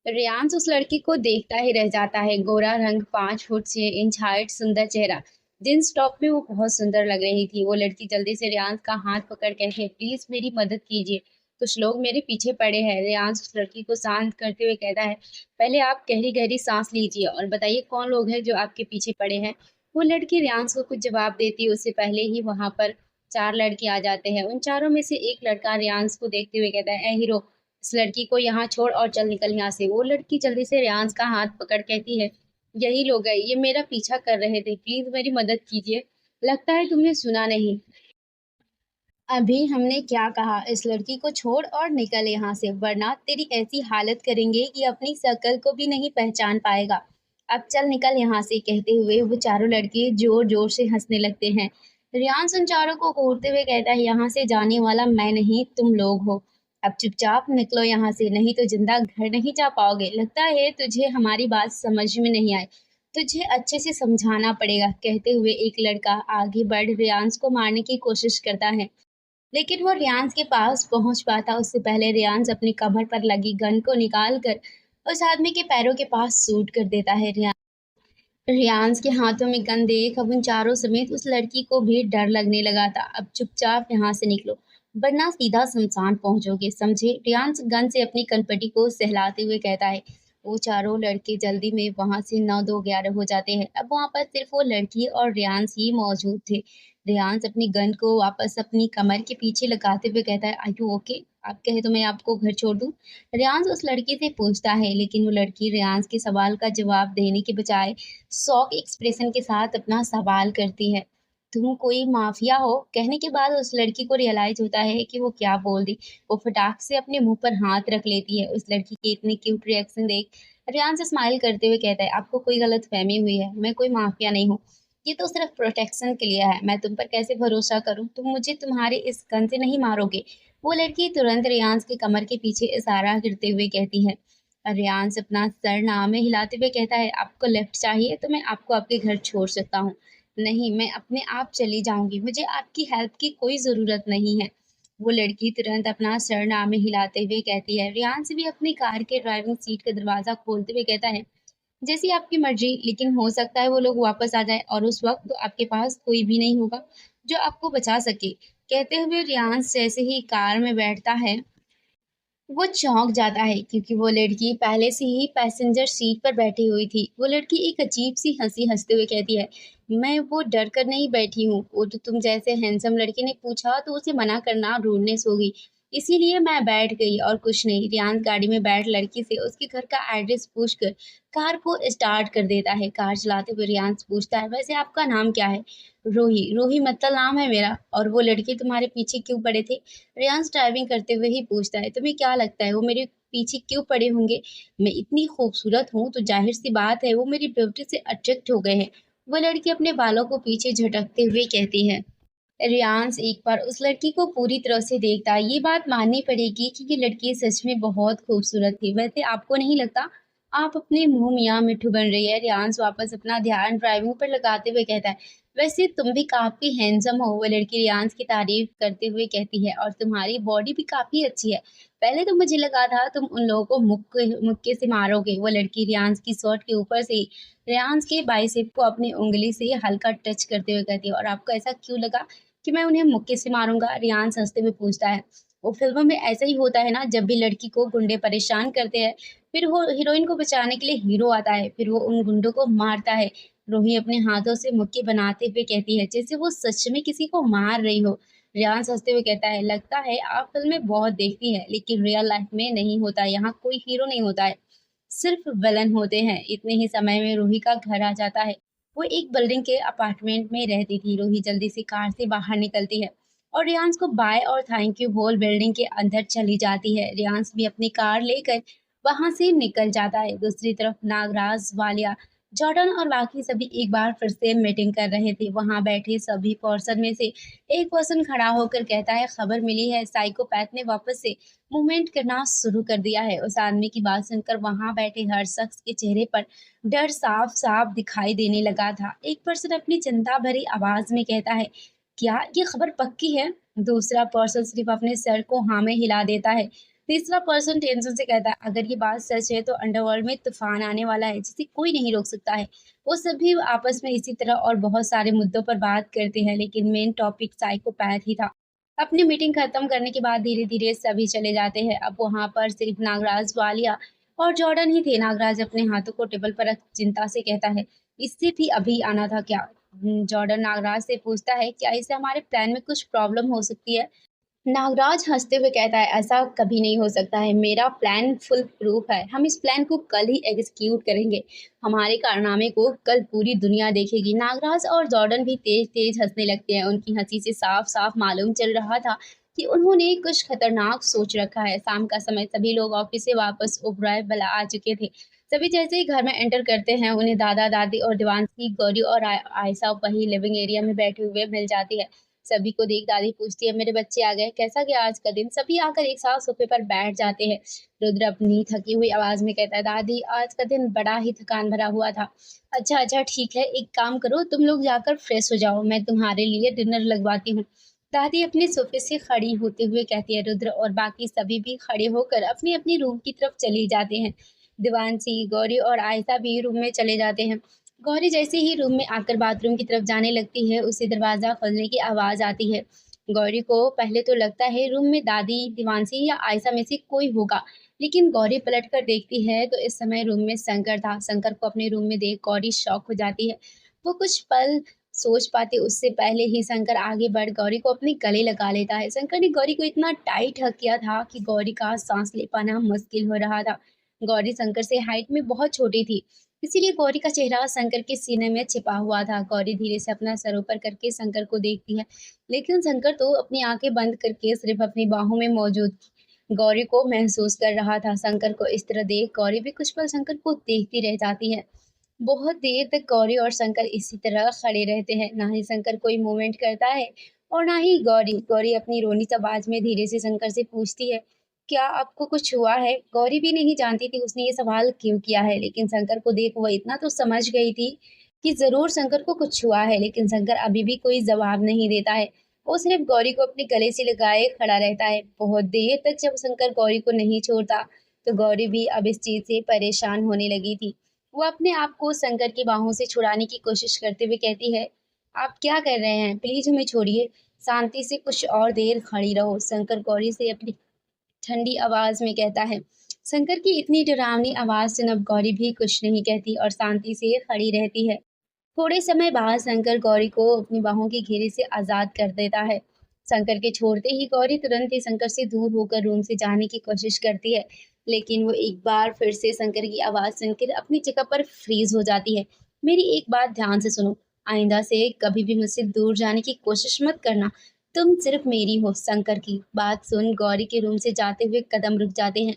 रेयांश उस लड़की को देखता ही रह जाता है। गोरा रंग, 5 फुट 6 इंच हाइट, सुंदर चेहरा। जींस टॉप में वो बहुत सुंदर लग रही थी। वो लड़की जल्दी से रेयांश का हाथ पकड़ कहती है, प्लीज मेरी मदद कीजिए, कुछ लोग मेरे पीछे पड़े हैं। रेयांश उस लड़की को शांत करते हुए कहता है, पहले आप गहरी गहरी सांस लीजिए और बताइए कौन लोग हैं जो आपके पीछे पड़े हैं। वो लड़की रेयांश को कुछ जवाब देती है उससे पहले ही वहां पर 4 लड़के आ जाते हैं। उन चारों में से एक लड़का रेयांश को देखते हुए कहता है, ए हीरो, इस लड़की को यहाँ छोड़ और चल निकल यहाँ से। वो लड़की जल्दी से रेयांश का हाथ पकड़ कहती है, यही लोग हैं, ये मेरा पीछा कर रहे थे, प्लीज मेरी मदद कीजिए। लगता है तुमने सुना नहीं। अभी हमने क्या कहा, इस लड़की को छोड़ और निकल यहाँ से, वरना तेरी ऐसी हालत करेंगे कि अपनी शक्ल को भी नहीं पहचान पाएगा। अब चल निकल यहाँ से। कहते हुए वो चारों लड़के जोर जोर से हंसने लगते हैं। रियान उन चारों को घूरते हुए कहता है, यहाँ से जाने वाला मैं नहीं, तुम लोग हो। अब चुपचाप निकलो यहाँ से, नहीं तो जिंदा घर नहीं जा पाओगे। लगता है तुझे हमारी बात समझ में नहीं आई, तुझे अच्छे से समझाना पड़ेगा। कहते हुए एक लड़का आगे बढ़ रियांश को मारने की कोशिश करता है, लेकिन वो रियांश के पास पहुंच पाता उससे पहले रियांश अपनी कमर पर लगी गन को निकाल कर उस आदमी के पैरों के पास शूट कर देता है। रियांश के हाथों में गन देख अब उन चारों समेत उस लड़की को भी डर लगने लगा था। अब चुपचाप यहाँ से निकलो, वरना सीधा शमशान पहुंचोगे, समझे। रियांश गन से अपनी कनपटी को सहलाते हुए कहता है। वो चारों लड़के जल्दी में वहां से 9 2 11 हो जाते हैं। अब वहां पर सिर्फ वो लड़की और रियांश ही मौजूद थे। रियांश अपनी गन को वापस अपनी कमर के पीछे लगाते हुए कहता है, आर यू ओके? आप कहे तो मैं आपको घर छोड़ दूं? रियांश उस लड़की से पूछता है, लेकिन वो लड़की रियांश के सवाल का जवाब देने के बजाय शॉक एक्सप्रेशन के साथ अपना सवाल करती है, तुम कोई माफिया हो? कहने के बाद उस लड़की को रियलाइज होता है कि वो क्या बोल दी। वो फटाक से अपने मुंह पर हाथ रख लेती है। उस लड़की के इतने क्यूट रिएक्शन देख रियान से स्माइल करते हुए कहता है, आपको कोई गलत फहमी हुई है, मैं कोई माफिया नहीं हूँ, ये तो सिर्फ प्रोटेक्शन के लिए है। मैं तुम पर कैसे भरोसा करूं? तुम मुझे तुम्हारे इस गन से नहीं मारोगे? वो लड़की तुरंत रियांश के कमर के पीछे इशारा करते हुए कहती है। रियांश अपना सर नाम में हिलाते हुए कहता है, आपको लिफ्ट चाहिए तो मैं आपको आपके घर छोड़ सकता हूँ। नहीं, मैं अपने आप चली जाऊंगी, मुझे आपकी हेल्प की कोई जरूरत नहीं है। वो लड़की तुरंत अपना सर नाम में हिलाते हुए कहती है। रियांश भी अपनी कार के ड्राइविंग सीट का दरवाजा खोलते हुए कहता है, जैसी आपकी मर्जी, लेकिन हो सकता है वो लोग वापस आ जाए और उस वक्त तो आपके पास कोई भी नहीं होगा जो आपको बचा सके। कहते हुए रियांश जैसे ही कार में बैठता है, वो चौंक जाता है क्योंकि वो लड़की पहले से ही पैसेंजर सीट पर बैठी हुई थी। वो लड़की एक अजीब सी हंसी हंसते हुए कहती है, मैं वो डर कर नहीं बैठी हूँ, वो तो तुम जैसे हैंडसम लड़के ने पूछा तो उसे मना करना रूडनेस होगी, इसीलिए मैं बैठ गई और कुछ नहीं। रियान गाड़ी में बैठ लड़की से उसके घर का एड्रेस पूछकर कार को स्टार्ट कर देता है। कार चलाते हुए रियान पूछता है, वैसे आपका नाम क्या है? रोही। रोही मतलब नाम है मेरा। और वो लड़के तुम्हारे पीछे क्यों पड़े थे? रियांश ड्राइविंग करते हुए ही पूछता है, तुम्हें क्या लगता है वो मेरे पीछे क्यों पड़े होंगे? मैं इतनी खूबसूरत हूँ तो जाहिर सी बात है वो मेरी ब्यूटी से अट्रैक्ट हो गए हैं। वो लड़की अपने बालों को पीछे झटकते हुए कहती है। रियांश एक बार उस लड़की को पूरी तरह से देखता है। ये बात माननी पड़ेगी कि ये लड़की सच में बहुत खूबसूरत थी। वैसे आपको नहीं लगता? आप अपने मुंह मियाँ मिट्ठू बन रही है। रियांश वापस अपना ध्यान ड्राइविंग पर लगाते हुए कहता है, वैसे तुम भी काफी हैंडसम हो। वो लड़की रियांश की तारीफ करते हुए कहती है, और तुम्हारी बॉडी भी काफी अच्छी है। पहले तो मुझे लगा था तुम उन लोगों को मुक्के मुक्के से मारोगे। वो लड़की रियांश की शर्ट के ऊपर से रियांश के बाइसेप को अपनी उंगली से हल्का टच करते हुए कहती है, और आपको ऐसा क्यों लगा कि मैं उन्हें मुक्के से मारूंगा? रियान हंसते हुए पूछता है। वो फिल्मों में ऐसा ही होता है ना, जब भी लड़की को गुंडे परेशान करते हैं, फिर वो हीरोइन को बचाने के लिए हीरो आता है, फिर वो उन गुंडों को मारता है। रूही अपने हाथों से मुक्के बनाते हुए कहती है, जैसे वो सच में किसी को मार रही हो। रियान हंसते हुए कहता है, लगता है आप फिल्में बहुत देखती है, लेकिन रियल लाइफ में नहीं होता, यहाँ कोई हीरो नहीं होता है, सिर्फ विलन होते हैं। इतने ही समय में रूही का घर आ जाता है। वो एक बिल्डिंग के अपार्टमेंट में रहती थी। रूही जल्दी से कार से बाहर निकलती है और रियांश को बाय और थैंक यू बोल बिल्डिंग के अंदर चली जाती है। रियांश भी अपनी कार लेकर वहां से निकल जाता है। दूसरी तरफ नागराज, वालिया, जॉर्डन और बाकी सभी एक बार फिर से मीटिंग कर रहे थे। वहां बैठे सभी पर्सन में से एक पर्सन खड़ा होकर कहता है, खबर मिली है साइकोपैथ ने वापस से मूवमेंट करना शुरू कर दिया है। उस आदमी की बात सुनकर वहां बैठे हर शख्स के चेहरे पर डर साफ साफ दिखाई देने लगा था। एक पर्सन अपनी चिंता भरी आवाज में कहता है, क्या ये खबर पक्की है? दूसरा पर्सन सिर्फ अपने सर को हाँ में हिला देता है। तीसरा पर्सन टेंशन से कहता है, अगर ये बात सच है तो अंडरवर्ल्ड में तूफान आने वाला है जिसे कोई नहीं रोक सकता है। वो सभी आपस में इसी तरह और बहुत सारे मुद्दों पर बात करते हैं, लेकिन मेन टॉपिक साइकोपैथ ही था। अपनी मीटिंग खत्म करने के बाद धीरे धीरे सभी चले जाते हैं। अब वहां पर सिर्फ नागराज, वालिया और जॉर्डन ही थे। नागराज अपने हाथों को टेबल पर रख चिंता से कहता है, इससे भी अभी आना था क्या? जॉर्डन नागराज से पूछता है, क्या इससे हमारे प्लान में कुछ प्रॉब्लम हो सकती है? नागराज हंसते हुए कहता है, ऐसा कभी नहीं हो सकता है। मेरा प्लान फुल प्रूफ है। हम इस प्लान को कल ही एग्जीक्यूट करेंगे। हमारे कारनामे को कल पूरी दुनिया देखेगी। नागराज और जॉर्डन भी तेज तेज हंसने लगते हैं। उनकी हंसी से साफ साफ मालूम चल रहा था कि उन्होंने कुछ खतरनाक सोच रखा है। शाम का समय, सभी लोग ऑफिस से वापस ओबराय बला आ चुके थे। सभी जैसे ही घर में एंटर करते हैं, उन्हें दादा दादी और दीवानगी, गौरी और आयशा वही लिविंग एरिया में बैठे हुए मिल जाती है। सभी को देख दादी पूछती है, मेरे बच्चे आ गए, कैसा गया आज का दिन? सभी आकर एक साथ सोफे पर बैठ जाते हैं। रुद्र अपनी थकी हुई आवाज में कहता है, दादी आज का दिन बड़ा ही थकान भरा हुआ था। अच्छा अच्छा ठीक है, एक काम करो, तुम लोग जाकर फ्रेश हो जाओ, मैं तुम्हारे लिए डिनर लगवाती हूँ। दादी अपने सोफे से खड़ी होते हुए कहती है। रुद्र और बाकी सभी भी खड़े होकर अपनी अपनी रूम की तरफ चली जाते हैं। दिवानसी, गौरी और आयशा भी रूम में चले जाते हैं। गौरी जैसे ही रूम में आकर बाथरूम की तरफ जाने लगती है, उसे दरवाज़ा खोलने की आवाज़ आती है। गौरी को पहले तो लगता है रूम में दादी, दिवांशी या आयशा में से कोई होगा, लेकिन गौरी पलट कर देखती है तो इस समय रूम में शंकर था। शंकर को अपने रूम में देख गौरी शॉक हो जाती है। वो कुछ पल सोच पाती उससे पहले ही शंकर आगे बढ़ गौरी को अपने गले लगा लेता है। शंकर ने गौरी को इतना टाइट हग किया था कि गौरी का सांस ले पाना मुश्किल हो रहा था। गौरी शंकर से हाइट में बहुत छोटी थी, इसीलिए गौरी का चेहरा शंकर के सीने में छिपा हुआ था। गौरी धीरे से अपना सर ऊपर करके शंकर को देखती है, लेकिन शंकर तो अपनी आंखें बंद करके सिर्फ अपनी बाहों में मौजूद गौरी को महसूस कर रहा था। शंकर को इस तरह देख गौरी भी कुछ पल शंकर को देखती रह जाती है। बहुत देर तक गौरी और शंकर इसी तरह खड़े रहते हैं। ना ही शंकर कोई मूवमेंट करता है और ना ही गौरी। गौरी अपनी रोनी आवाज में धीरे से शंकर से पूछती है, क्या आपको कुछ हुआ है? गौरी भी नहीं जानती थी उसने ये सवाल क्यों किया है, लेकिन शंकर को देख वो इतना तो समझ गई थी कि जरूर शंकर को कुछ हुआ है। लेकिन शंकर अभी भी कोई जवाब नहीं देता है। वो सिर्फ गौरी को अपने गले से लगाए खड़ा रहता है। बहुत देर तक जब शंकर गौरी को नहीं छोड़ता तो गौरी भी अब इस चीज से परेशान होने लगी थी। वो अपने आप को शंकर की बाहों से छुड़ाने की कोशिश करते हुए कहती है, आप क्या कर रहे हैं? प्लीज हमें छोड़िए, शांति से कुछ और देर खड़ी रहो। शंकर गौरी से अपनी ठंडी आवाज में कहता है। शंकर की इतनी डरावनी आवाज सुन अब गौरी भी कुछ नहीं कहती और शांति से खड़ी रहती है। थोड़े समय बाद शंकर गौरी को अपनी बाहों की घेरे से आजाद कर देता है। शंकर के छोड़ते ही गौरी तुरंत ही शंकर से दूर होकर रूम से जाने की कोशिश करती है, लेकिन वो एक बार फिर से शंकर की आवाज सुनकर अपनी जगह पर फ्रीज हो जाती है। मेरी एक बात ध्यान से सुनो, आइंदा से कभी भी मुझसे दूर जाने की कोशिश मत करना। तुम सिर्फ मेरी हो। शंकर की बात सुन गौरी के रूम से जाते हुए कदम रुक जाते हैं।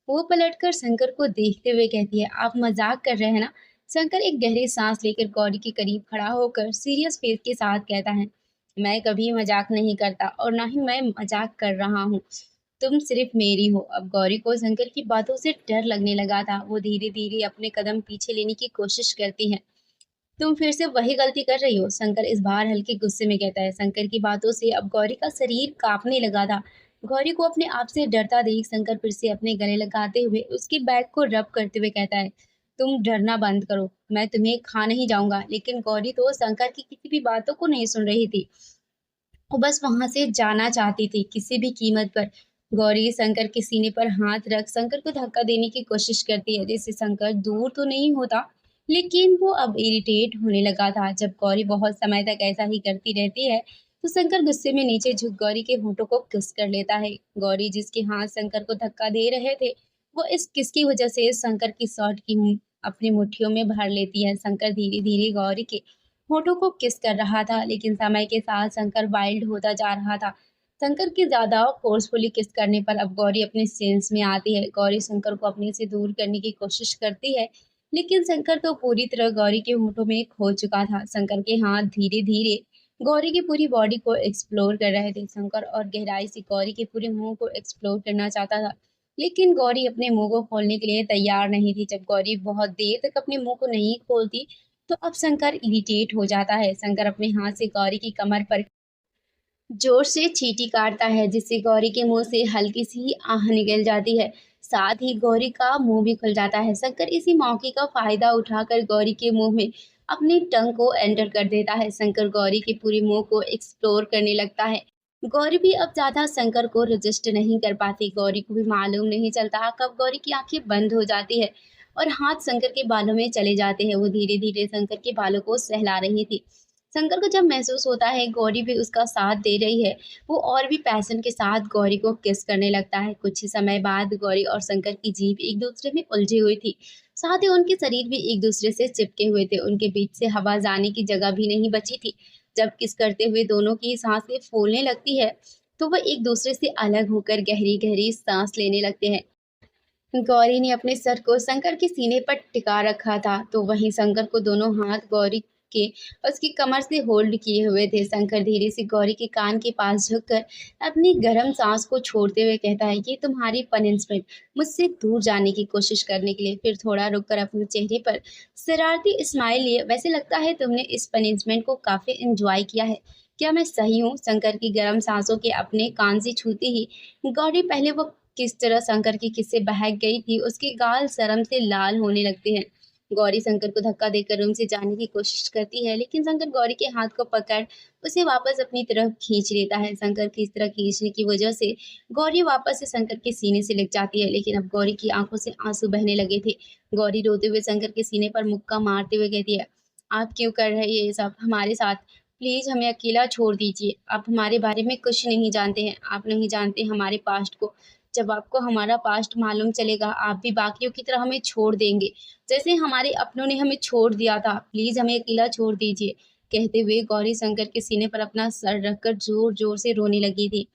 वो पलटकर शंकर को देखते हुए कहती है, आप मजाक कर रहे हैं ना? शंकर एक गहरी सांस लेकर गौरी के करीब खड़ा होकर सीरियस फेस के साथ कहता है, मैं कभी मजाक नहीं करता और ना ही मैं मजाक कर रहा हूँ। तुम सिर्फ मेरी हो। अब गौरी को शंकर की बातों से डर लगने लगा था। वो धीरे धीरे अपने कदम पीछे लेने की कोशिश करती है। तुम फिर से वही गलती कर रही हो, शंकर इस बार हल्के गुस्से में कहता है। शंकर की बातों से अब गौरी का शरीर कांपने लगा था। गौरी को अपने आप से डरता देख शंकर फिर से अपने गले लगाते हुए उसके बैग को रब करते हुए कहता है, तुम डरना बंद करो, मैं तुम्हें खा नहीं जाऊंगा। लेकिन गौरी तो शंकर की किसी भी बातों को नहीं सुन रही थी। वो बस वहां से जाना चाहती थी किसी भी कीमत पर। गौरी शंकर के सीने पर हाथ रख शंकर को धक्का देने की कोशिश करती है, जिससे शंकर दूर तो नहीं होता, लेकिन वो अब इरिटेट होने लगा था। जब गौरी बहुत समय तक ऐसा ही करती रहती है तो शंकर गुस्से में नीचे झुक गौरी के होठों को किस कर लेता है। गौरी जिसके हाथ शंकर को धक्का दे रहे थे, वो इस किस की वजह से शंकर की शर्ट की अपनी मुट्ठियों में भर लेती है। शंकर धीरे धीरे गौरी के होठों को किस कर रहा था, लेकिन समय के साथ शंकर वाइल्ड होता जा रहा था। शंकर के ज्यादा फोर्सफुली किस करने पर अब गौरी अपने सेंस में आती है। गौरी शंकर को अपने से दूर करने की कोशिश करती है, लेकिन शंकर तो पूरी तरह गौरी के होठों में खो चुका था। शंकर के हाथ धीरे धीरे गौरी की पूरी बॉडी को एक्सप्लोर कर रहे थे। शंकर और गहराई से गौरी के पूरे मुंह को एक्सप्लोर करना चाहता था, लेकिन गौरी अपने मुंह को खोलने के लिए तैयार नहीं थी। जब गौरी बहुत देर तक अपने मुंह को नहीं खोलती तो अब शंकर इरिटेट हो जाता है। शंकर अपने हाथ से गौरी की कमर पर जोर से चींटी काटता है जिससे गौरी के मुंह से हल्की सी आह निकल जाती है। साथ ही गौरी का मुंह भी खुल जाता है। शंकर इसी मौके का फायदा उठाकर गौरी के मुंह में अपनी टंग को एंटर कर देता है। शंकर गौरी के पूरे मुंह को एक्सप्लोर करने लगता है। गौरी भी अब ज्यादा शंकर को रजिस्ट नहीं कर पाती। गौरी को भी मालूम नहीं चलता कब गौरी की आंखें बंद हो जाती है और हाथ शंकर के बालों में चले जाते हैं। वो धीरे धीरे शंकर के बालों को सहला रही थी। शंकर को जब महसूस होता है गौरी भी उसका साथ दे रही है, वो और भी पैशन के साथ गौरी को किस करने लगता है। कुछ ही समय बाद गौरी और शंकर की जीभ एक दूसरे में उलझी हुई थी। साथ ही उनके शरीर भी एक दूसरे से चिपके हुए थे। उनके बीच से हवा जाने की जगह भी नहीं बची थी। जब किस करते हुए दोनों की सांसें फूलने लगती है तो वह एक दूसरे से अलग होकर गहरी गहरी सांस लेने लगते हैं। गौरी ने अपने सर को शंकर के सीने पर टिका रखा था तो वहीं शंकर को दोनों हाथ गौरी के उसकी कमर से होल्ड किए हुए थे। शंकर धीरे से गौरी के कान के पास झुककर अपनी गर्म सांस को छोड़ते हुए कहता है, ये तुम्हारी पनिशमेंट, मुझसे दूर जाने की कोशिश करने के लिए। फिर थोड़ा रुककर अपने चेहरे पर शरारती स्माइल लिए, वैसे लगता है तुमने इस पनिशमेंट को काफी एंजॉय किया है, क्या मैं सही हूँ? शंकर की गर्म सांसों के अपने कान से छूते ही गौरी पहले वो किस तरह शंकर की किस्से बहक गई थी, उसके गाल शर्म से लाल होने लगते हैं। गौरी शंकर को धक्का देकर रूम से जाने की कोशिश करती है लेकिन शंकर गौरी के हाथ को पकड़ उसे वापस अपनी तरफ खींच लेता है। शंकर की इस तरह खींचने की वजह से गौरी वापस से शंकर के सीने से लग जाती है लेकिन अब गौरी की आंखों से आंसू बहने लगे थे। गौरी रोते हुए शंकर के सीने पर मुक्का मारते हुए कहती है, आप क्यों कर रहे हैं ये सब हमारे साथ? प्लीज हमें अकेला छोड़ दीजिए। आप हमारे बारे में कुछ नहीं जानते हैं, आप नहीं जानते हमारे पास्ट को। जब आपको हमारा पास्ट मालूम चलेगा आप भी बाकियों की तरह हमें छोड़ देंगे, जैसे हमारे अपनों ने हमें छोड़ दिया था। प्लीज हमें अकेला छोड़ दीजिए। कहते हुए गौरी शंकर के सीने पर अपना सर रखकर जोर जोर से रोने लगी थी।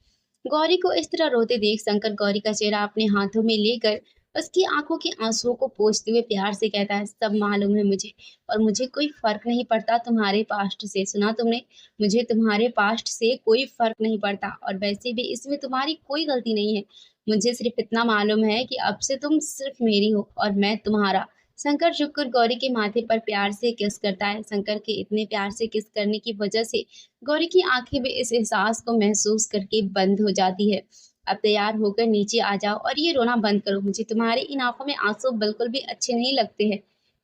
गौरी को इस तरह रोते देख शंकर गौरी का चेहरा अपने हाथों में लेकर उसकी आंखों के आंसुओं को पोंछते हुए प्यार से कहता है, सब मालूम है मुझे और मुझे कोई फर्क नहीं पड़ता तुम्हारे पास्ट से। सुना तुमने? मुझे तुम्हारे पास्ट से कोई फर्क नहीं पड़ता और वैसे भी इसमें तुम्हारी कोई गलती नहीं है। मुझे सिर्फ इतना मालूम है कि अब से तुम सिर्फ मेरी हो और मैं तुम्हारा। शंकर झुककर गौरी के माथे पर प्यार से किस करता है। शंकर के इतने प्यार से किस करने की वजह से गौरी की आंखें भी इस एहसास को महसूस करके बंद हो जाती है। अब तैयार होकर नीचे आ जाओ और ये रोना बंद करो, मुझे तुम्हारी इन आंखों में आंसू बिल्कुल भी अच्छे नहीं लगते हैं।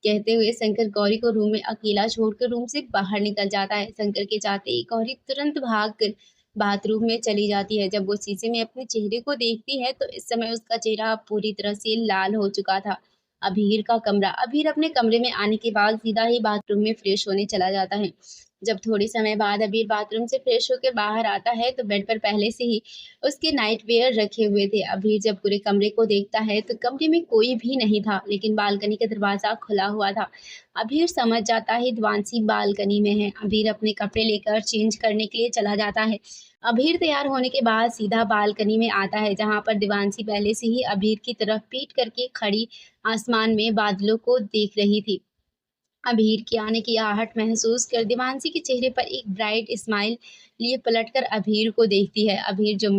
कहते हुए शंकर गौरी को रूम में अकेला छोड़कर रूम से बाहर निकल जाता है। शंकर के जाते ही गौरी तुरंत भागकर बाथरूम में चली जाती है। जब वो शीशे में अपने चेहरे को देखती है तो इस समय उसका चेहरा पूरी तरह से लाल हो चुका था। अभीर अपने कमरे में आने के बाद सीधा ही बाथरूम में फ्रेश होने चला जाता है। जब थोड़ी समय बाद अबीर बाथरूम से फ्रेश होकर बाहर आता है तो बेड पर पहले से ही उसके नाइट वेयर रखे हुए थे। अबीर जब पूरे कमरे को देखता है तो कमरे में कोई भी नहीं था लेकिन बालकनी का दरवाजा खुला हुआ था। अबीर समझ जाता है दिवांशी बालकनी में है। अबीर अपने कपड़े लेकर चेंज करने के लिए चला जाता है। अबीर तैयार होने के बाद सीधा बालकनी में आता है जहाँ पर दिवांशी पहले से ही अबीर की तरफ पीट करके खड़ी आसमान में बादलों को देख रही थी। अबीर के आने की आहट महसूस कर दिवांशी के चेहरे पर एक ब्राइट स्माइल लिए पलटकर अबीर को देखती है। अबीर जो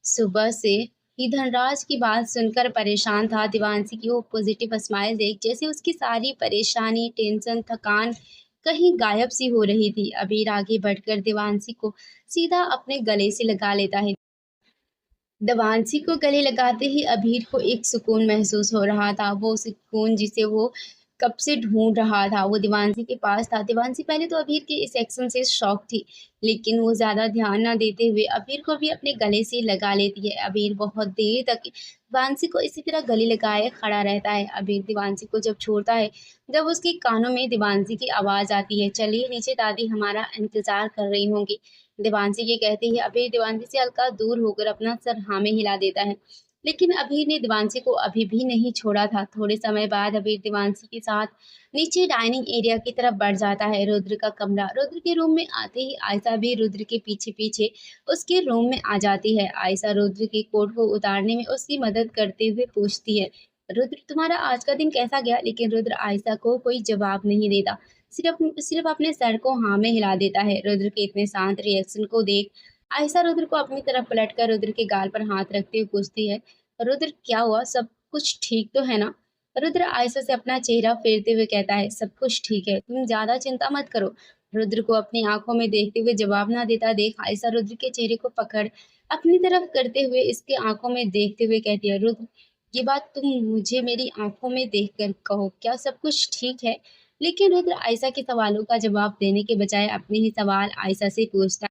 सुबह से ही धनराज की बात सुनकर परेशान था, दिवांशी की वो पॉजिटिव स्माइल देख जैसे उसकी सारी परेशानी, टेंशन, थकान कहीं गायब सी हो रही थी। अबीर आगे बढ़कर दिवांशी को सीधा अपने गले से लगा लेता है। दिवांशी को गले लगाते ही अबीर को एक सुकून महसूस हो रहा था। वो सुकून जिसे वो कब से ढूंढ रहा था वो दिवांशी के पास था। दिवांशी पहले तो अबीर के इस एक्शन से शॉक थी लेकिन वो ज्यादा ध्यान न देते हुए अबीर को भी अपने गले से लगा लेती है। अबीर बहुत देर तक दिवांशी को इसी तरह गले लगाए खड़ा रहता है। अबीर दिवांशी को जब छोड़ता है जब उसके कानों में दिवांशी की आवाज आती है, चलिए नीचे, दादी हमारा इंतजार कर रही होंगी। देवांशी के कहते ही अभीर देवांशी से हल्का दूर होकर अपना सर हाँ में हिला देता है लेकिन अभीर ने देवांशी को अभी भी नहीं छोड़ा था। थोड़े समय बाद अभीर देवांशी के साथ नीचे डाइनिंग एरिया की तरफ बढ़ जाता है। रुद्र का कमरा। रुद्र के रूम में आते ही आयशा भी रुद्र के पीछे पीछे उसके रूम में आ जाती है। आयशा रुद्र के कोट को उतारने में उसकी मदद करते हुए पूछती है, रुद्र तुम्हारा आज का दिन कैसा गया? लेकिन रुद्र आयशा को कोई जवाब नहीं देता, सिर्फ सिर्फ अपने सर को हाँ में हिला देता है। रुद्र के इतने शांत रिएक्शन को देख आयशा रुद्र को अपनी तरफ पलटकर रुद्र के गाल पर हाथ रखते हुए पूछती है, रुद्र क्या हुआ, सब कुछ ठीक तो है ना? रुद्र आयशा से अपना चेहरा फेरते हुए कहता है, सब कुछ ठीक है, तुम ज्यादा चिंता मत करो। रुद्र को अपनी आंखों में देखते हुए जवाब ना देता देख आयशा रुद्र के चेहरे को पकड़ अपनी तरफ करते हुए इसके आंखों में देखते हुए कहती है, रुद्र ये बात तुम मुझे मेरी आंखों में देखकर कहो, क्या सब कुछ ठीक है? लेकिन रुद्र आयशा के सवालों का जवाब देने के बजाय अपने ही सवाल आयशा से पूछता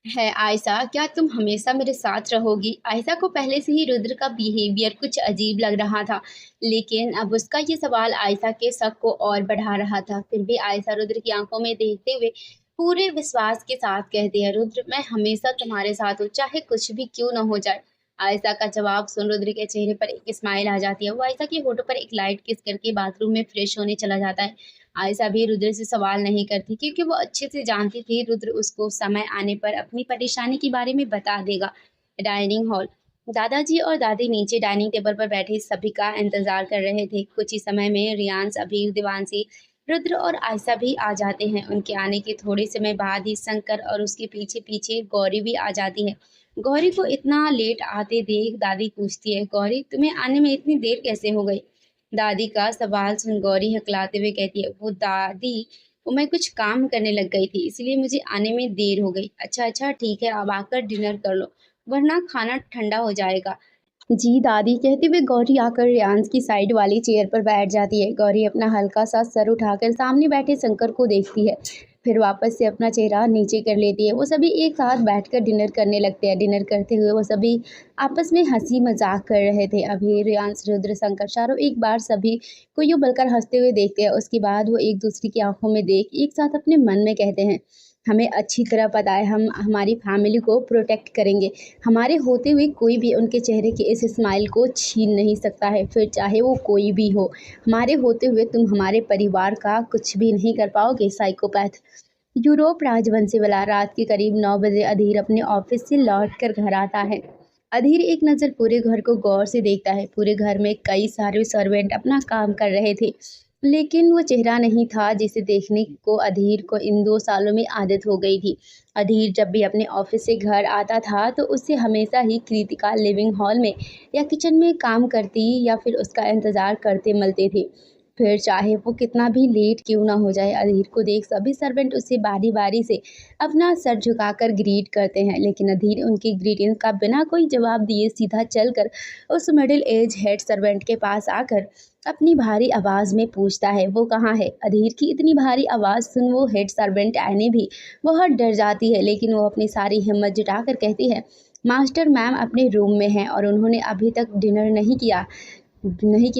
है, आयशा क्या तुम हमेशा मेरे साथ रहोगी? आयशा को पहले से ही रुद्र का बिहेवियर कुछ अजीब लग रहा था, लेकिन अब उसका ये सवाल आयशा के शक को और बढ़ा रहा था। फिर भी आयशा रुद्र की आंखों में देखते हुए पूरे विश्वास के साथ कहती है, रुद्र मैं हमेशा तुम्हारे साथ हूँ, चाहे कुछ भी क्यों न हो जाए। आयशा का जवाब सुन रुद्र के चेहरे पर एक स्माइल आ जाती है। वो आयशा के होठों पर एक लाइट किस करके बाथरूम में फ्रेश होने चला जाता है। आयशा भी रुद्र से सवाल नहीं करती क्योंकि वो अच्छे से जानती थी रुद्र उसको समय आने पर अपनी परेशानी के बारे में बता देगा। डाइनिंग हॉल, दादाजी और दादी नीचे डाइनिंग टेबल पर बैठे सभी का इंतजार कर रहे थे। कुछ ही समय में रियांश, अभी, देवांशी, रुद्र और आयशा भी आ जाते हैं। उनके आने के थोड़े समय बाद ही शंकर और उसके पीछे पीछे गौरी भी आ जाती है। गौरी को इतना लेट आते देख दादी पूछती है, गौरी तुम्हें आने में इतनी देर कैसे हो गई? दादी का सवाल सुन गौरी हकलाते हुए कहती है, वो दादी, वो मैं कुछ काम करने लग गई थी इसलिए मुझे आने में देर हो गई। अच्छा अच्छा ठीक है, अब आकर डिनर कर लो वरना खाना ठंडा हो जाएगा। जी दादी, कहते हुए गौरी आकर रियांश की साइड वाली चेयर पर बैठ जाती है। गौरी अपना हल्का सा सर उठाकर सामने बैठे शंकर को देखती है, फिर वापस से अपना चेहरा नीचे कर लेती है। वो सभी एक साथ बैठकर डिनर करने लगते हैं। डिनर करते हुए वो सभी आपस में हंसी मजाक कर रहे थे। अभी रियांश, रुद्र, शंकर चारों एक बार सभी को यूं बलकर हंसते हुए देखते हैं। उसके बाद वो एक दूसरे की आंखों में देख एक साथ अपने मन में कहते हैं, हमें अच्छी तरह पता है हम हमारी फैमिली को प्रोटेक्ट करेंगे। हमारे होते हुए कोई भी उनके चेहरे के इस स्माइल को छीन नहीं सकता है, फिर चाहे वो कोई भी हो। हमारे होते हुए तुम हमारे परिवार का कुछ भी नहीं कर पाओगे साइकोपैथ। यूरोप राजवंशी वाला, रात के करीब 9 बजे अधीर अपने ऑफिस से लौट कर घर आता है। अधीर एक नज़र पूरे घर को गौर से देखता है। पूरे घर में कई सारे सर्वेंट अपना काम कर रहे थे, लेकिन वो चेहरा नहीं था जिसे देखने को अधीर को इन 2 सालों में आदत हो गई थी। अधीर जब भी अपने ऑफिस से घर आता था तो उससे हमेशा ही कृतिका लिविंग हॉल में या किचन में काम करती या फिर उसका इंतज़ार करते मिलते थे। फिर चाहे वो कितना भी लेट क्यों ना हो जाए, अधीर को देख सभी सर्वेंट उसे बारी बारी से अपना सर झुकाकर ग्रीट करते हैं, लेकिन अधीर उनकी ग्रीटिंग का बिना कोई जवाब दिए सीधा चलकर उस मिडिल एज हेड सर्वेंट के पास आकर अपनी भारी आवाज़ में पूछता है, वो कहाँ है? अधीर की इतनी भारी आवाज़ सुन वो हेड सर्वेंट आने भी बहुत डर जाती है, लेकिन वो अपनी सारी हिम्मत जुटाकर कहती है, मास्टर मैम अपने रूम में हैं और उन्होंने अभी तक डिनर नहीं किया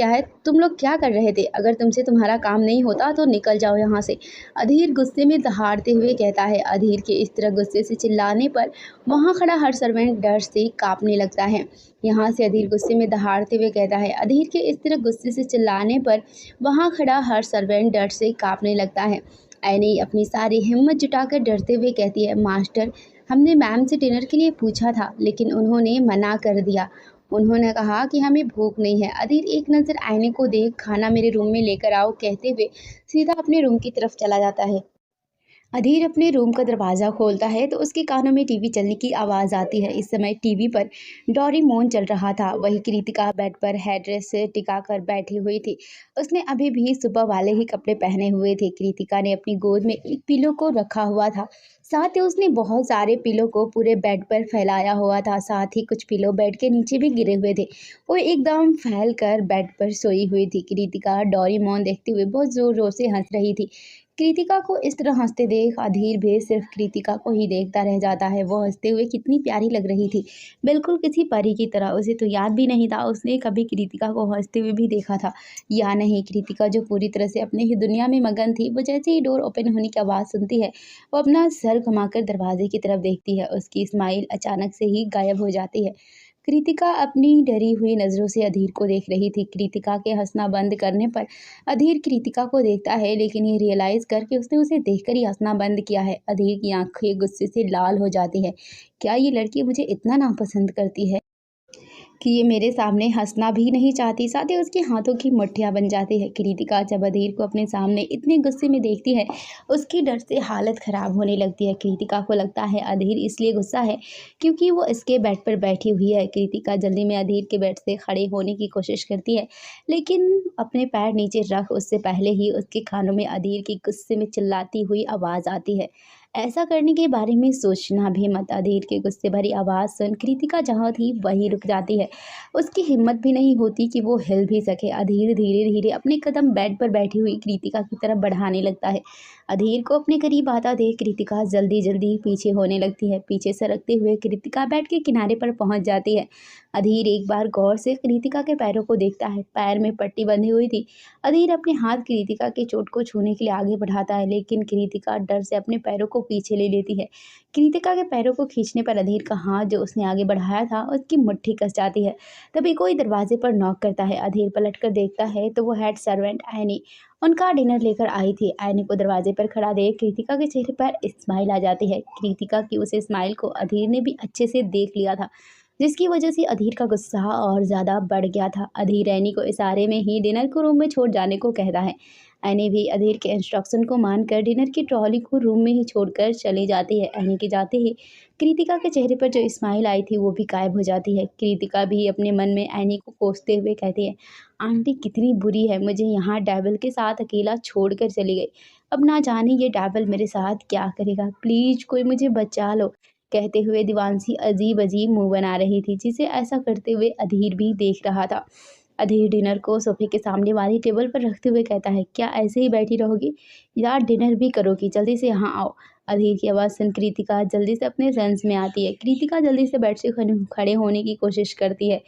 है। तुम लोग क्या कर रहे थे? अगर तुमसे तुम्हारा काम नहीं होता तो निकल जाओ यहाँ से। अधीर गुस्से में दहाड़ते हुए कहता है। अधीर के इस तरह गुस्से से चिल्लाने पर वहाँ खड़ा हर सर्वेंट डर से कांपने लगता है। यहाँ से अधीर गुस्से में दहाड़ते हुए कहता है। अधीर के इस तरह गुस्से से चिल्लाने पर वहाँ खड़ा हर सर्वेंट डर से कांपने लगता है। ऐनी अपनी सारी हिम्मत जुटाकर डरते हुए कहती है, मास्टर हमने मैम से डिनर के लिए पूछा था लेकिन उन्होंने मना कर दिया। उन्होंने कहा कि हमें भूख नहीं है। अधीर एक नज़र आईने को देख खाना मेरे रूम में लेकर आओ कहते हुए सीधा अपने रूम की तरफ चला जाता है। अधीर अपने रूम का दरवाज़ा खोलता है तो उसके कानों में टीवी चलने की आवाज़ आती है। इस समय टीवी पर डोरेमोन चल रहा था। वही कृतिका बेड पर हेडरेस्ट से टिकाकर बैठी हुई थी। उसने अभी भी सुबह वाले ही कपड़े पहने हुए थे। कृतिका ने अपनी गोद में एक पिलो को रखा हुआ था, साथ ही उसने बहुत सारे पिलो को पूरे बेड पर फैलाया हुआ था। साथ ही कुछ पिलो बेड के नीचे भी गिरे हुए थे। वो एकदम फैल कर बेड पर सोई हुई थी। कृतिका डोरेमोन देखते हुए बहुत ज़ोर ज़ोर से हंस रही थी। कृतिका को इस तरह हंसते देख अधीर भी सिर्फ कृतिका को ही देखता रह जाता है। वो हंसते हुए कितनी प्यारी लग रही थी, बिल्कुल किसी परी की तरह। उसे तो याद भी नहीं था उसने कभी कृतिका को हंसते हुए भी देखा था या नहीं। कृतिका जो पूरी तरह से अपने ही दुनिया में मगन थी, वो जैसे ही डोर ओपन होने की आवाज़ सुनती है वो अपना सर घुमाकर दरवाजे की तरफ देखती है। उसकी स्माइल अचानक से ही गायब हो जाती है। कृतिका अपनी डरी हुई नज़रों से अधीर को देख रही थी। कृतिका के हंसना बंद करने पर अधीर कृतिका को देखता है, लेकिन ये रियलाइज़ करके उसने उसे देखकर ही हंसना बंद किया है। अधीर की आंखें गुस्से से लाल हो जाती है। क्या ये लड़की मुझे इतना नापसंद करती है? कि ये मेरे सामने हँसना भी नहीं चाहती, साथ ही उसके हाथों की मुठ्ठियाँ बन जाती है। कृतिका जब अधीर को अपने सामने इतने गुस्से में देखती है, उसकी डर से हालत ख़राब होने लगती है। कृतिका को लगता है अधीर इसलिए गुस्सा है क्योंकि वो इसके बेड पर बैठी हुई है। कृतिका जल्दी में अधीर के बेड से खड़े होने की कोशिश करती है, लेकिन अपने पैर नीचे रख उससे पहले ही उसके कानों में अधीर की गुस्से में चिल्लाती हुई आवाज़ आती है, ऐसा करने के बारे में सोचना भी मत। अधीर की गुस्से भरी आवाज़ सुन कृतिका जहाँ थी वहीं रुक जाती है। उसकी हिम्मत भी नहीं होती कि वो हिल भी सके। अधीर धीरे धीरे अपने कदम बेड पर बैठी हुई कृतिका की तरफ बढ़ाने लगता है। अधीर को अपने करीब आता देख कृतिका जल्दी जल्दी पीछे होने लगती है। पीछे सरकते हुए कृतिका बेड के किनारे पर पहुंच जाती है। अधीर एक बार गौर से कृतिका के पैरों को देखता है। पैर में पट्टी बंधी हुई थी। अधीर अपने हाथ कृतिका के चोट को छूने के लिए आगे बढ़ाता है, लेकिन कृतिका डर से अपने पैरों को पीछे ले लेती है। कृतिका के पैरों को खींचने पर अधीर का हाथ जो उसने आगे बढ़ाया था उसकी मुट्ठी कस जाती है। तभी कोई दरवाजे पर नॉक करता है। अधीर पलटकर देखता है तो वो हेड सर्वेंट एनी उनका डिनर लेकर आई थी। एनी को दरवाजे पर खड़ा देख कृतिका के चेहरे पर स्माइल आ जाती है। कृतिका की उस स्माइल को अधीर ने भी अच्छे से देख लिया था, जिसकी वजह से अधीर का गुस्सा और ज़्यादा बढ़ गया था। अधीर एनी को इशारे में ही डिनर को रूम में छोड़ जाने को कहता है। एनी भी अधीर के इंस्ट्रक्शन को मानकर डिनर की ट्रॉली को रूम में ही छोड़कर चली जाती है। एनी के जाते ही कृतिका के चेहरे पर जो स्माइल आई थी वो भी गायब हो जाती है। कृतिका भी अपने मन में एनी को कोसते हुए कहती है, आंटी कितनी बुरी है, मुझे यहाँ डेविल के साथ अकेला छोड़कर चली गई। अब ना जाने ये डेविल मेरे साथ क्या करेगा, प्लीज कोई मुझे बचा लो। कहते हुए दीवानसी अजीब अजीब मुंह बना रही थी, जिसे ऐसा करते हुए अधीर भी देख रहा था। अधीर डिनर को सोफे के सामने वाली टेबल पर रखते हुए कहता है, क्या ऐसे ही बैठी रहोगी यार, डिनर भी करोगी, जल्दी से यहाँ आओ। अधीर की आवाज़ सुन कृतिका जल्दी से अपने सेंस में आती है। कृतिका जल्दी से बेड से खड़े होने की कोशिश करती है,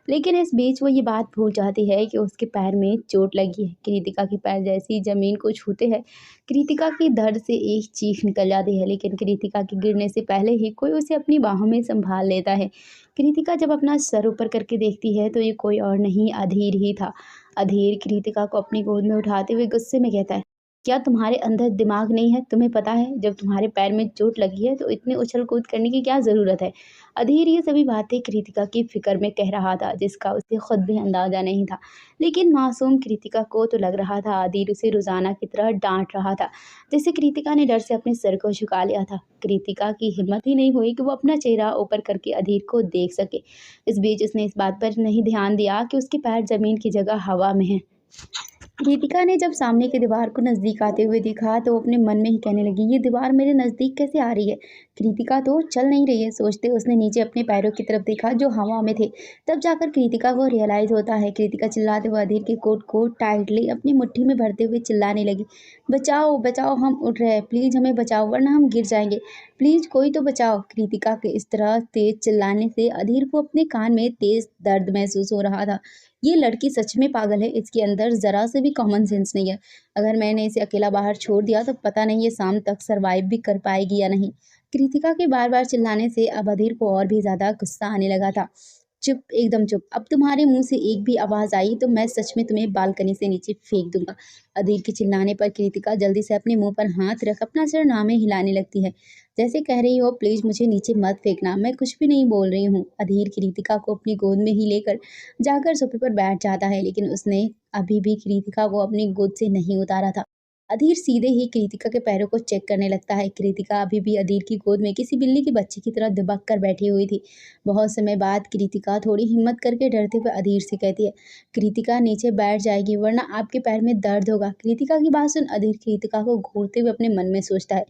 लेकिन इस बीच वो ये बात भूल जाती है कि उसके पैर में चोट लगी है। कृतिका के पैर जैसे ही जमीन को छूते हैं, कृतिका की दर्द से एक चीख निकल जाती है, लेकिन कृतिका के गिरने से पहले ही कोई उसे अपनी बाहों में संभाल लेता है। कृतिका जब अपना सर ऊपर करके देखती है तो ये कोई और नहीं अधीर ही था। अधीर कृतिका को अपनी गोद में उठाते हुए गुस्से में कहता है, क्या तुम्हारे अंदर दिमाग नहीं है? तुम्हें पता है जब तुम्हारे पैर में चोट लगी है तो इतने उछल कूद करने की क्या ज़रूरत है? अधीर ये सभी बातें कृतिका की फिक्र में कह रहा था, जिसका उसे खुद भी अंदाजा नहीं था। लेकिन मासूम कृतिका को तो लग रहा था अधीर उसे रोजाना की तरह डांट रहा था, जैसे कृतिका ने डर से अपने सर को झुका लिया था। कृतिका की हिम्मत ही नहीं हुई कि वो अपना चेहरा ऊपर करके अधीर को देख सके। इस बीच उसने इस बात पर नहीं ध्यान दिया कि उसके पैर जमीन की जगह हवा में है। दीपिका ने जब सामने की दीवार को नज़दीक आते हुए देखा तो वो अपने मन में ही कहने लगी, ये दीवार मेरे नज़दीक कैसे आ रही है? कृतिका तो चल नहीं रही है। सोचते उसने नीचे अपने पैरों की तरफ देखा जो हवा में थे। तब जाकर कृतिका को रियलाइज़ होता है। कृतिका चिल्लाते हुए अधीर के कोट को टाइटली अपनी मुट्ठी में भरते हुए चिल्लाने लगी, बचाओ बचाओ, हम उठ रहे हैं, प्लीज़ हमें बचाओ वरना हम गिर जाएंगे, प्लीज़ कोई तो बचाओ। कृतिका के इस तरह तेज चिल्लाने से अधीर को अपने कान में तेज दर्द महसूस हो रहा था। ये लड़की सच में पागल है, इसके अंदर ज़रा से भी कॉमन सेंस नहीं है। अगर मैंने इसे अकेला बाहर छोड़ दिया तो पता नहीं ये शाम तक सर्वाइव भी कर पाएगी या नहीं। कृतिका के बार-बार चिल्लाने से अब अधीर को और भी ज़्यादा गुस्सा आने लगा था। चुप, एकदम चुप। अब तुम्हारे मुँह से एक भी आवाज़ आई तो मैं सच में तुम्हें बालकनी से नीचे फेंक दूँगा। अधीर के चिल्लाने पर कृतिका जल्दी से अपने मुँह पर हाथ रख अपना सिर नामे हिलाने लगती है, जैसे कह रही हो प्लीज़ मुझे नीचे मत फेंकना, मैं कुछ भी नहीं बोल रही हूँ। अधीर कृतिका को अपनी गोद में ही लेकर जाकर सोफे पर बैठ जाता है, लेकिन उसने अभी भी कृतिका को अपनी गोद से नहीं उतारा था। अधीर सीधे ही कृतिका के पैरों को चेक करने लगता है। कृतिका अभी भी अधीर की गोद में किसी बिल्ली की बच्ची की तरह दुबक कर बैठी हुई थी। बहुत समय बाद कृतिका थोड़ी हिम्मत करके डरते हुए अधीर से कहती है, कृतिका नीचे बैठ जाएगी वरना आपके पैर में दर्द होगा। कृतिका की बात सुन अधीर कृतिका को घूरते हुए अपने मन में सोचता है,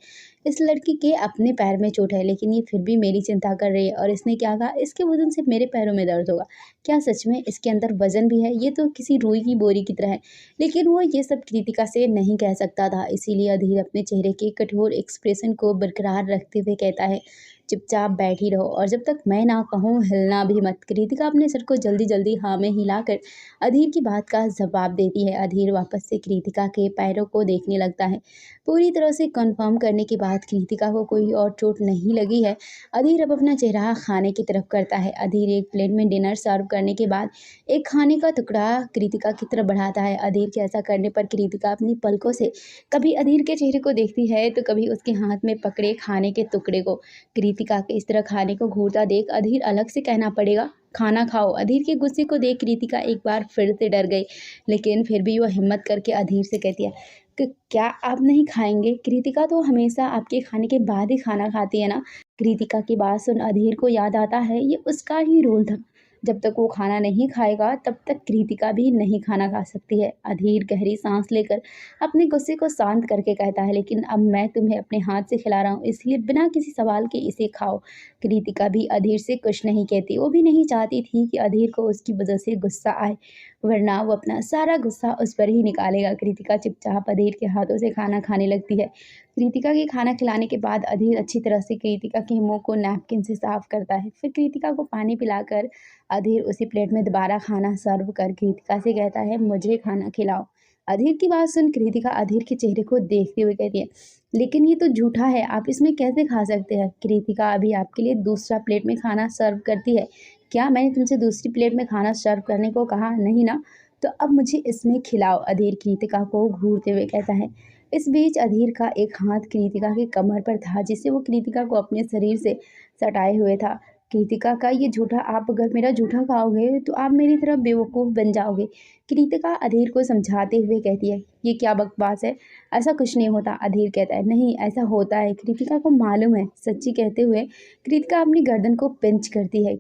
इस लड़की के अपने पैर में चोट है लेकिन ये फिर भी मेरी चिंता कर रही है, और इसने क्या कहा इसके वजन से मेरे पैरों में दर्द होगा। क्या सच में इसके अंदर वजन भी है? ये तो किसी रुई की बोरी की तरह है। लेकिन वो ये सब कृतिका से नहीं कह सकता था, इसीलिए अधीर अपने चेहरे के कठोर एक्सप्रेशन को बरकरार रखते हुए कहता है, चुपचाप बैठी रहो और जब तक मैं ना कहूँ हिलना भी मत। कृतिका अपने सर को जल्दी जल्दी हाँ में हिलाकर अधीर की बात का जवाब देती है। अधीर वापस से कृतिका के पैरों को देखने लगता है। पूरी तरह से कंफर्म करने के बाद कृतिका को कोई और चोट नहीं लगी है। अधीर अब अपना चेहरा खाने की तरफ करता है। अधीर एक प्लेट में डिनर सर्व करने के बाद एक खाने का टुकड़ा कृतिका की तरफ बढ़ाता है। अधीर के ऐसा करने पर कृतिका अपनी पलकों से कभी अधीर के चेहरे को देखती है तो कभी उसके हाथ में पकड़े खाने के टुकड़े को। कृतिका कृतिका के इस तरह खाने को घूरता देख अधीर अलग से कहना पड़ेगा खाना खाओ। अधीर के गुस्से को देख कृतिका एक बार फिर से डर गई, लेकिन फिर भी वह हिम्मत करके अधीर से कहती है कि क्या आप नहीं खाएंगे? कृतिका तो हमेशा आपके खाने के बाद ही खाना खाती है ना। कृतिका की बात सुन अधीर को याद आता है ये उसका ही रोल था। जब तक वो खाना नहीं खाएगा तब तक कृतिका भी नहीं खाना खा सकती है। अधीर गहरी सांस लेकर अपने गुस्से को शांत करके कहता है, लेकिन अब मैं तुम्हें अपने हाथ से खिला रहा हूँ, इसलिए बिना किसी सवाल के इसे खाओ। कृतिका भी अधीर से कुछ नहीं कहती। वो भी नहीं चाहती थी कि अधीर को उसकी वजह से गुस्सा आए, वरना वो अपना सारा गुस्सा उस पर ही निकालेगा। कृतिका चुपचाप अधीर के हाथों से खाना खाने लगती है। कृतिका के खाना खिलाने के बाद अधीर अच्छी तरह से कृतिका के मुंह को नैपकिन से साफ करता है। फिर कृतिका को पानी पिलाकर अधीर उसी प्लेट में दोबारा खाना सर्व कर कृतिका से कहता है, मुझे खाना खिलाओ। अधीर की बात सुन कृतिका अधीर के चेहरे को देखते हुए कहती है, लेकिन ये तो झूठा है, आप इसमें कैसे खा सकते हैं? कृतिका अभी आपके लिए दूसरा प्लेट में खाना सर्व करती है। क्या मैंने तुमसे दूसरी प्लेट में खाना सर्व करने को कहा? नहीं ना। तो अब मुझे इसमें खिलाओ। अधीर कृतिका को घूरते हुए कहता है। इस बीच अधीर का एक हाथ कृतिका की कमर पर था, जिससे वो कृतिका को अपने शरीर से सटाए हुए था। कृतिका का ये झूठा, आप अगर मेरा झूठा खाओगे तो आप मेरी तरह बेवकूफ़ बन जाओगे। कृतिका अधीर को समझाते हुए कहती है, ये क्या बकवास है, ऐसा कुछ नहीं होता। अधीर कहता है, नहीं ऐसा होता है, कृतिका को मालूम है। सच्ची कहते हुए कृतिका अपनी गर्दन को पिंच करती है।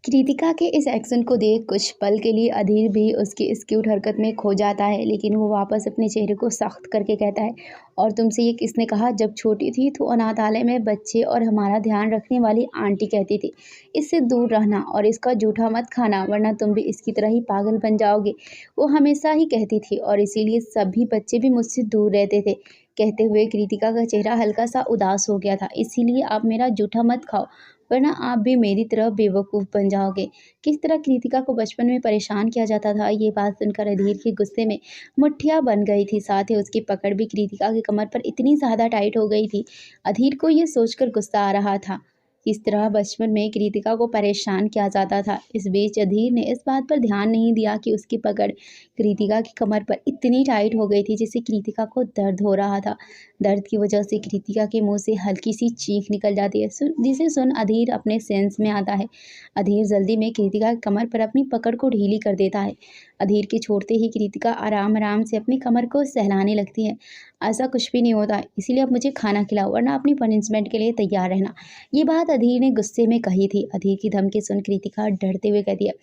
कृतिका के इस एक्शन को देख कुछ पल के लिए अधीर भी उसकी इस क्यूट हरकत में खो जाता है, लेकिन वो वापस अपने चेहरे को सख्त करके कहता है, और तुमसे ये किसने कहा? जब छोटी थी तो अनाथालय में बच्चे और हमारा ध्यान रखने वाली आंटी कहती थी, इससे दूर रहना और इसका जूठा मत खाना, वरना तुम भी इसकी तरह ही पागल बन जाओगे। वो हमेशा ही कहती थी और इसीलिए सभी बच्चे भी मुझसे दूर रहते थे। कहते हुए कृतिका का चेहरा हल्का सा उदास हो गया था। इसीलिए आप मेरा जूठा मत खाओ, वरना आप भी मेरी तरह बेवकूफ़ बन जाओगे। किस तरह कृतिका को बचपन में परेशान किया जाता था, ये बात सुनकर अधीर के गुस्से में मुठ्ठियाँ बन गई थी। साथ ही उसकी पकड़ भी कृतिका की कमर पर इतनी ज़्यादा टाइट हो गई थी। अधीर को ये सोचकर गुस्सा आ रहा था, किस तरह बचपन में कृतिका को परेशान किया जाता था। इस बीच अधीर ने इस बात पर ध्यान नहीं दिया कि उसकी पकड़ कृतिका की कमर पर इतनी टाइट हो गई थी, जिससे कृतिका को दर्द हो रहा था। दर्द की वजह से कृतिका के मुंह से हल्की सी चीख निकल जाती है, जिसे सुन अधीर अपने सेंस में आता है। अधीर जल्दी में कृतिका की कमर पर अपनी पकड़ को ढीली कर देता है। अधीर के छोड़ते ही कृतिका आराम आराम से अपनी कमर को सहलाने लगती है। ऐसा कुछ भी नहीं होता, इसीलिए अब मुझे खाना खिलाओ, वरना अपनी पनिशमेंट के लिए तैयार रहना। ये बात अधीर ने गुस्से में कही थी। अधीर की धमकी सुन कृतिका डरते हुए कहती है,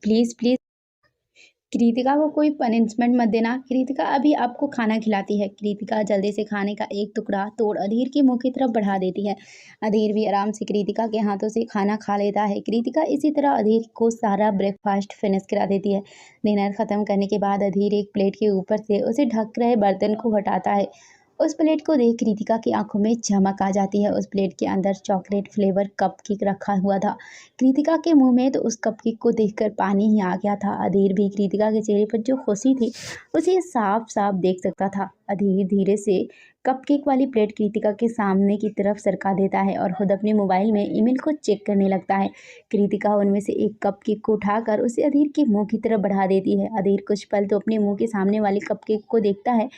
प्लीज़ प्लीज़ कृतिका को कोई पनिशमेंट मत देना। कृतिका अभी आपको खाना खिलाती है। कृतिका जल्दी से खाने का एक टुकड़ा तोड़ अधीर के मुंह की तरफ बढ़ा देती है। अधीर भी आराम से कृतिका के हाथों से खाना खा लेता है। कृतिका इसी तरह अधीर को सारा ब्रेकफास्ट फिनिश करा देती है। डिनर खत्म करने के बाद अधीर एक प्लेट के ऊपर से उसे ढक रहे बर्तन को हटाता है। उस प्लेट को देख कृतिका की आंखों में चमक आ जाती है। उस प्लेट के अंदर चॉकलेट फ्लेवर कप केक रखा हुआ था। कृतिका के मुंह में तो उस कपकेक को देखकर पानी ही आ गया था। अधीर भी कृतिका के चेहरे पर जो खुशी थी उसे साफ साफ देख सकता था। अधीर धीरे से कपकेक वाली प्लेट कृतिका के सामने की तरफ सरका देता है और खुद अपने मोबाइल में ईमेल को चेक करने लगता है। कृतिका उनमें से एक कपकेक को उठाकर उसे अधीर के मुंह की तरफ बढ़ा देती है। अधीर कुछ पल तो अपने मुंह के सामने वाली कपकेक को देखता है,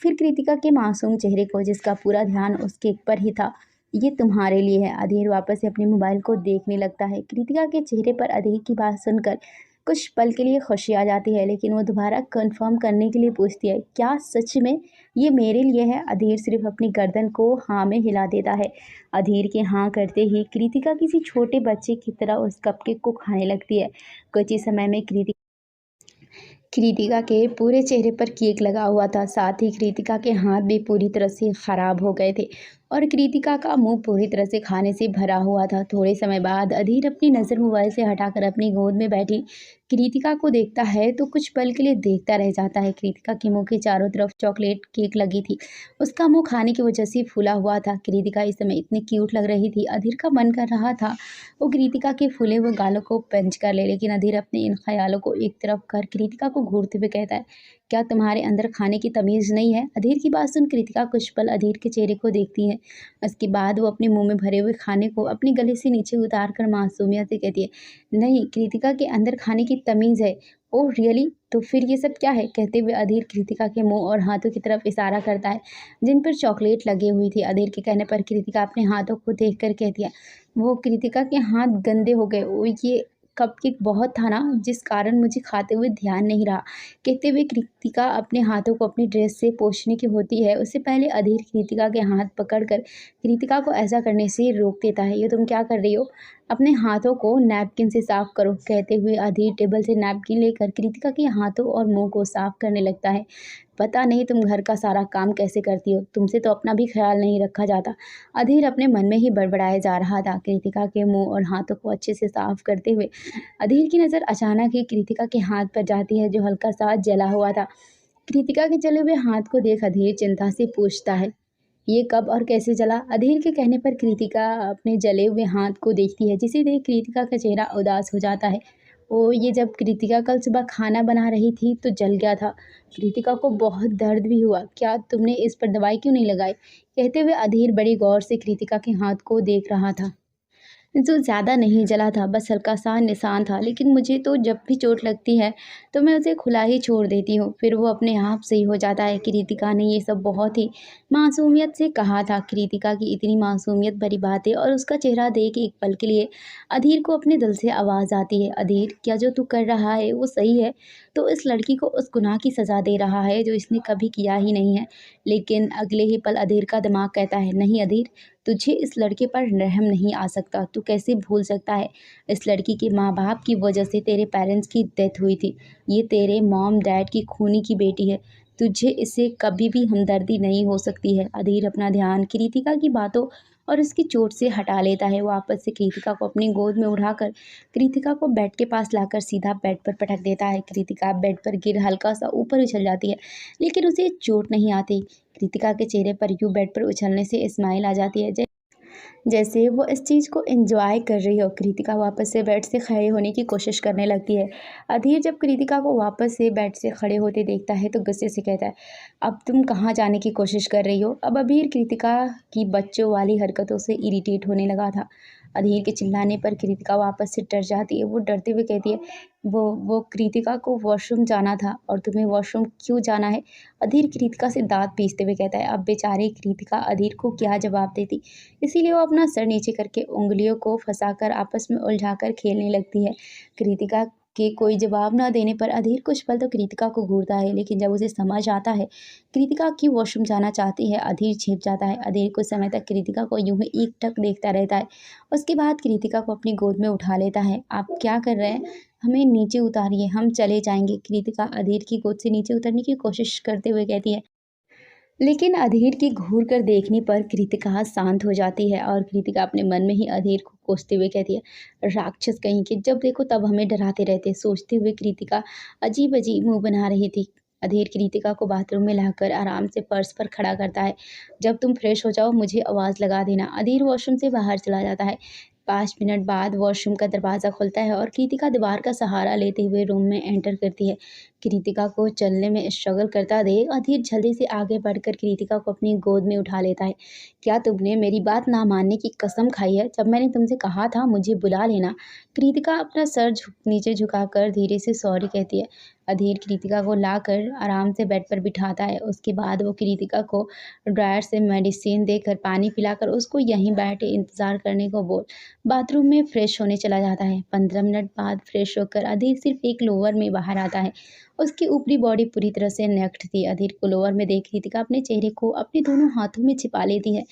फिर कृतिका के मासूम चेहरे को, जिसका पूरा ध्यान उस केक पर ही था। ये तुम्हारे लिए है। अधीर वापस से अपने मोबाइल को देखने लगता है। कृतिका के चेहरे पर अधीर की बात सुनकर कुछ पल के लिए खुशी आ जाती है, लेकिन वो दोबारा कंफर्म करने के लिए पूछती है, क्या सच में ये मेरे लिए है? अधीर सिर्फ अपनी गर्दन को हाँ में हिला देता है। अधीर के हाँ करते ही कृतिका किसी छोटे बच्चे की तरह उस कपकेक को खाने लगती है। कुछ ही समय में कृतिका के पूरे चेहरे पर केक लगा हुआ था। साथ ही कृतिका के हाथ भी पूरी तरह से खराब हो गए थे और कृतिका का मुंह पूरी तरह से खाने से भरा हुआ था। थोड़े समय बाद अधीर अपनी नज़र मोबाइल से हटाकर अपनी गोद में बैठी कृतिका को देखता है तो कुछ पल के लिए देखता रह जाता है। कृतिका के मुंह के चारों तरफ चॉकलेट केक लगी थी। उसका मुंह खाने की वजह से फूला हुआ था। कृतिका इस समय इतनी क्यूट लग रही थी। अधीर का मन कर रहा था वो कृतिका के फूले हुए गालों को पंच कर ले, लेकिन अधीर अपने इन ख्यालों को एक तरफ कर कृतिका को घूरते हुए कहता है, क्या तुम्हारे अंदर खाने की तमीज़ नहीं है? अधीर की बात सुन कृतिका कुछ पल अधीर के चेहरे को देखती है। उसके बाद वो अपने मुंह में भरे हुए खाने को अपने गले से नीचे उतार कर मासूमियत से कहती है, नहीं, कृतिका के अंदर खाने की तमीज़ है। Oh really? तो फिर ये सब क्या है? कहते हुए अधीर कृतिका के मुंह और हाथों की तरफ इशारा करता है जिन पर चॉकलेट लगी हुई थी। अधीर के कहने पर कृतिका अपने हाथों को देखकर कहती है, वो कृतिका के हाथ गंदे हो गए। ओ ये कपकेक बहुत था ना, जिस कारण मुझे खाते हुए ध्यान नहीं रहा। कहते हुए कृतिका अपने हाथों को अपनी ड्रेस से पोंछने की होती है, उससे पहले अधीर कृतिका के हाथ पकड़कर कृतिका को ऐसा करने से रोक देता है। ये तुम क्या कर रही हो? अपने हाथों को नैपकिन से साफ करो। कहते हुए अधीर टेबल से नैपकिन लेकर कृतिका के हाथों और मुंह को साफ करने लगता है। पता नहीं तुम घर का सारा काम कैसे करती हो, तुमसे तो अपना भी ख्याल नहीं रखा जाता। अधीर अपने मन में ही बड़बड़ाए जा रहा था। कृतिका के मुंह और हाथों को अच्छे से साफ करते हुए अधीर की नज़र अचानक ही कृतिका के हाथ पर जाती है जो हल्का सा जला हुआ था। कृतिका के जले हुए हाथ को देख अधीर चिंता से पूछता है, ये कब और कैसे जला? अधीर के कहने पर कृतिका अपने जले हुए हाथ को देखती है जिसे देख कृतिका का चेहरा उदास हो जाता है। ओ ये जब कृतिका कल सुबह खाना बना रही थी तो जल गया था। कृतिका को बहुत दर्द भी हुआ। क्या तुमने इस पर दवाई क्यों नहीं लगाई? कहते हुए अधीर बड़ी गौर से कृतिका के हाथ को देख रहा था जो ज़्यादा नहीं जला था, बस हल्का-सा निशान था, लेकिन मुझे तो जब भी चोट लगती है, तो मैं उसे खुला ही छोड़ देती हूँ, फिर वो अपने आप सही हो जाता है। कृतिका ने ये सब बहुत ही मासूमियत से कहा था। कृतिका की इतनी मासूमियत भरी बातें और उसका चेहरा देख एक पल के लिए अधीर को अपने दिल से आवाज़ आती है, "अधीर, क्या जो तू कर रहा है, वो सही है? तो इस लड़की को उस गुनाह की सज़ा दे रहा है, जो इसने कभी किया ही नहीं है।" लेकिन अगले ही पल अधीर का दिमाग कहता है, "नहीं अधीर, तुझे इस लड़के पर रहम नहीं आ सकता। तू कैसे भूल सकता है? इस लड़की के माँ-बाप की वजह से तेरे पेरेंट्स की डेथ हुई थी। ये तेरे मॉम-डैड की खूनी की बेटी है। तुझे इससे कभी भी हमदर्दी नहीं हो सकती है।" अधीर अपना ध्यान कृतिका की बातों और उसकी चोट से हटा लेता है। वो वापस से कृतिका को अपनी गोद में उठाकर कृतिका को बेड के पास लाकर सीधा बेड पर पटक देता है। कृतिका बेड पर गिर हल्का-सा ऊपर उछल जाती है, लेकिन उसे चोट नहीं आती। कृतिका के चेहरे पर यूँ बेड पर उछलने से स्माइल आ जाती है जैसे वो इस चीज़ को एंजॉय कर रही हो। कृतिका वापस से बेड से खड़े होने की कोशिश करने लगती है। अधीर जब कृतिका को वापस से बेड से खड़े होते देखता है तो गुस्से से कहता है, अब तुम कहाँ जाने की कोशिश कर रही हो? अब अधीर कृतिका की बच्चों वाली हरकतों से इरिटेट होने लगा था। अधीर के चिल्लाने पर कृतिका वापस से डर जाती है। वो डरते हुए कहती है, वो कृतिका को वॉशरूम जाना था और तुम्हें वॉशरूम क्यों जाना है? अधीर कृतिका से दाँत पीसते हुए कहता है। अब बेचारी कृतिका अधीर को क्या जवाब देती? इसीलिए वो अपना सर नीचे करके उंगलियों को फंसाकर आपस में उलझाकर खेलने लगती है। कृतिका के कोई जवाब ना देने पर अधीर कुछ पल तो कृतिका को घूरता है, लेकिन जब उसे समझ आता है कृतिका क्यों वॉशरूम जाना चाहती है, अधीर छिप जाता है। अधीर कुछ समय तक कृतिका को यूं ही एकटक देखता रहता है। उसके बाद कृतिका को अपनी गोद में उठा लेता है। आप क्या कर रहे हैं? हमें नीचे उतारिए, हम चले जाएंगे। कृतिका अधीर की गोद से नीचे उतरने की कोशिश करते हुए कहती है, लेकिन अधीर की घूर कर देखने पर कृतिका शांत हो जाती है और कृतिका अपने मन में ही अधीर को कोसते हुए कहती है, राक्षस कहीं के, जब देखो तब हमें डराते रहते। सोचते हुए कृतिका अजीब अजीब मुंह बना रही थी। अधीर कृतिका को बाथरूम में लाकर आराम से फर्श पर खड़ा करता है। जब तुम फ्रेश हो जाओ मुझे आवाज़ लगा देना। अधीर वॉशरूम से बाहर चला जाता है। 5 मिनट बाद वॉशरूम का दरवाज़ा खुलता है और कृतिका दीवार का सहारा लेते हुए रूम में एंटर करती है। कृतिका को चलने में स्ट्रगल करता देख अधीर जल्दी से आगे बढ़कर कृतिका को अपनी गोद में उठा लेता है। क्या तुमने मेरी बात ना मानने की कसम खाई है? जब मैंने तुमसे कहा था मुझे बुला लेना। कृतिका अपना सर नीचे झुकाकर धीरे से सॉरी कहती है। अधीर कृतिका को लाकर आराम से बेड पर बिठाता है। उसके बाद वो कृतिका को ड्रायर से मेडिसिन देकर पानी पिलाकर उसको यहीं बैठे इंतज़ार करने को बोल बाथरूम में फ्रेश होने चला जाता है। 15 मिनट बाद फ्रेश होकर अधीर सिर्फ एक लोअर में बाहर आता है। उसकी ऊपरी बॉडी पूरी तरह से नेक्ड थी। अधीर को लोअर में देख कृतिका अपने चेहरे को अपने दोनों हाथों में छिपा लेती है।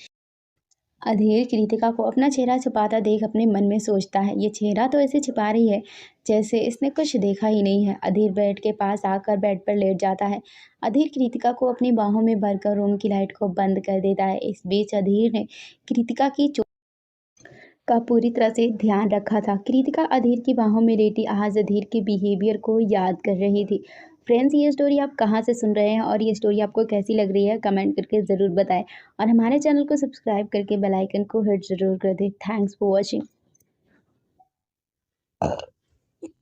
अधीर कृतिका को अपना चेहरा छुपाता देख अपने मन में सोचता है, ये चेहरा तो ऐसे छिपा रही है जैसे इसने कुछ देखा ही नहीं है। अधीर बेड के पास आकर बेड पर लेट जाता है। अधीर कृतिका को अपनी बाहों में भरकर रूम की लाइट को बंद कर देता है। इस बीच अधीर ने कृतिका की का पूरी तरह से ध्यान रखा था। कृतिका अधीर की बाहों में लेटी आज अधीर के बिहेवियर को याद कर रही थी। फ्रेंड्स, ये स्टोरी आप कहाँ से सुन रहे हैं और ये स्टोरी आपको कैसी लग रही है कमेंट करके ज़रूर बताएं और हमारे चैनल को सब्सक्राइब करके बेल आइकन को हिट ज़रूर कर दें। Thanks for watching.